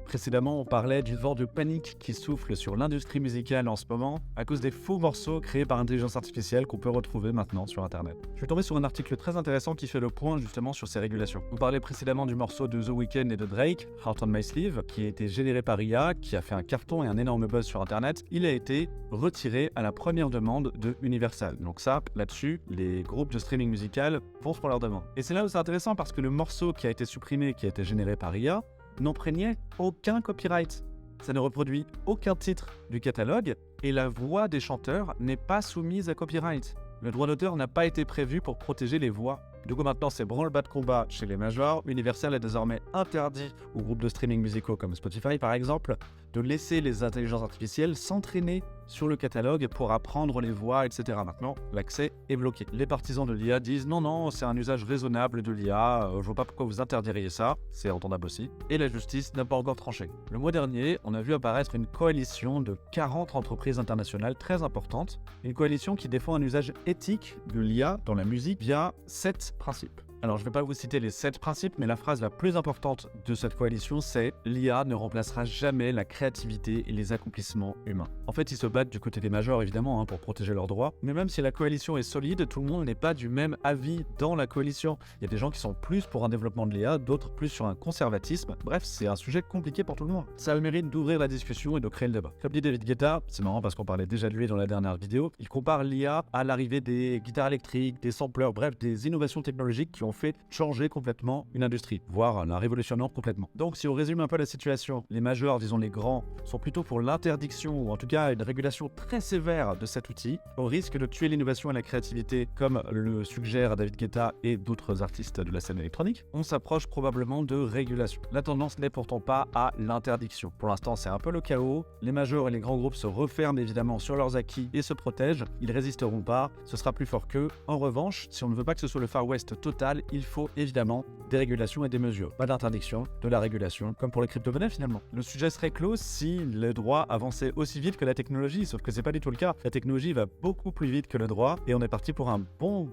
Précédemment, on parlait du vent de panique qui souffle sur l'industrie musicale en ce moment à cause des faux morceaux créés par intelligence artificielle qu'on peut retrouver maintenant sur Internet. Je suis tombé sur un article très intéressant qui fait le point justement sur ces régulations. On parlait précédemment du morceau de The Weeknd et de Drake, Heart on My Sleeve, qui a été généré par IA, qui a fait un carton et un énorme buzz sur Internet. Il a été retiré à la première demande de Universal. Donc ça, là-dessus, les groupes de streaming musical foncent pour leur demande. Et c'est là où c'est intéressant parce que le morceau qui a été supprimé, qui a été généré par IA, n'empreignait aucun copyright. Ça ne reproduit aucun titre du catalogue et la voix des chanteurs n'est pas soumise à copyright. Le droit d'auteur n'a pas été prévu pour protéger les voix. Du coup maintenant c'est branle-bas de combat chez les majors. Universal est désormais interdit aux groupes de streaming musicaux comme Spotify par exemple de laisser les intelligences artificielles s'entraîner sur le catalogue pour apprendre les voix, etc. Maintenant, l'accès est bloqué. Les partisans de l'IA disent non, c'est un usage raisonnable de l'IA, je vois pas pourquoi vous interdiriez ça, c'est entendable aussi. Et la justice n'a pas encore tranché. Le mois dernier, on a vu apparaître une coalition de 40 entreprises internationales très importantes, une coalition qui défend un usage éthique de l'IA dans la musique via 7 principes. Alors je ne vais pas vous citer les 7 principes, mais la phrase la plus importante de cette coalition, c'est « L'IA ne remplacera jamais la créativité et les accomplissements humains ». En fait, ils se battent du côté des majors, évidemment, pour protéger leurs droits. Mais même si la coalition est solide, tout le monde n'est pas du même avis dans la coalition. Il y a des gens qui sont plus pour un développement de l'IA, d'autres plus sur un conservatisme. Bref, c'est un sujet compliqué pour tout le monde. Ça a le mérite d'ouvrir la discussion et de créer le débat. Comme dit David Guetta, c'est marrant parce qu'on parlait déjà de lui dans la dernière vidéo, il compare l'IA à l'arrivée des guitares électriques, des sampleurs, bref, des innovations technologiques qui ont fait changer complètement une industrie, voire la révolutionnant complètement. Donc si on résume un peu la situation, les majors, disons les grands, sont plutôt pour l'interdiction ou en tout cas une régulation très sévère de cet outil, au risque de tuer l'innovation et la créativité comme le suggère David Guetta et d'autres artistes de la scène électronique. On s'approche probablement de régulation. La tendance n'est pourtant pas à l'interdiction. Pour l'instant c'est un peu le chaos, les majors et les grands groupes se referment évidemment sur leurs acquis et se protègent, ils résisteront pas, ce sera plus fort qu'eux. En revanche, si on ne veut pas que ce soit le Far West total, il faut évidemment des régulations et des mesures. Pas d'interdiction, de la régulation, comme pour les crypto-monnaies finalement. Le sujet serait clos si le droit avançait aussi vite que la technologie, sauf que c'est pas du tout le cas. La technologie va beaucoup plus vite que le droit et on est parti pour un bon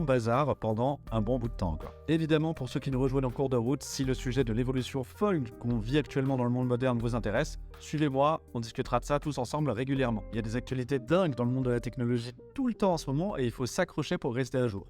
bazar pendant un bon bout de temps encore. Évidemment, pour ceux qui nous rejoignent en cours de route, si le sujet de l'évolution folle qu'on vit actuellement dans le monde moderne vous intéresse, suivez-moi, on discutera de ça tous ensemble régulièrement. Il y a des actualités dingues dans le monde de la technologie tout le temps en ce moment et il faut s'accrocher pour rester à jour.